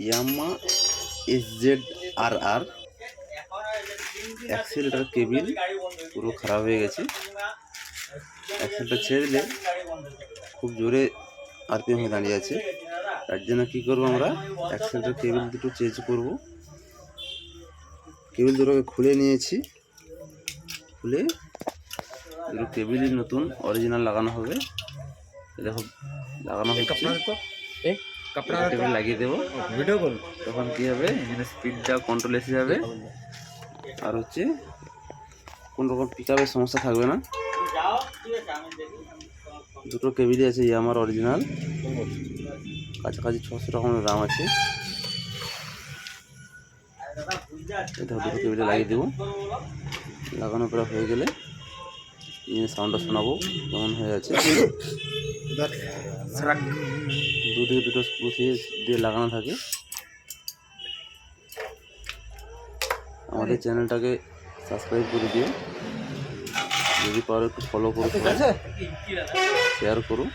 ইয়ামা SZRR accelerator cable পুরো খারাপ হয়ে গেছে। অ্যাক্সিলারেটর ছেড়ে দিলে খুব জোরে আরপিএম হয়ে দাঁড়িয়ে আছে। তার জন্য কী করবো, আমরা অ্যাক্সিলারেটর কেবিল দুটো চেঞ্জ করব। কেবিল দুটোকে খুলে নিয়েছি, খুলে দুটো কেবিলই নতুন অরিজিনাল লাগানো হবে। দেখো লাগানো হচ্ছে, কেবিল লাগিয়ে দেবো। ভিডিও করুন, তখন কী হবে, ইঞ্জিনের স্পিডটা কন্ট্রোল এসে যাবে, আর হচ্ছে কোনো রকম পিকআপের সমস্যা থাকবে না। দুটো কেবিলই আছে ইয়ামার অরিজিনাল, কাছাকাছি 600 টাকা মতো দাম আছে। দেখো দুটো কেবিলে লাগিয়ে দেবো। লাগানোর পরে হয়ে গেলে ইঞ্জিনের সাউন্ডটা শোনাবো কেমন হয়ে আছে। দুদিকে দুটো স্ক্রু দিয়ে লাগানো থাকে। আমাদের চ্যানেলটাকে সাবস্ক্রাইব করে দিও, যদি পারো একটু ফলো করো, শেয়ার করো।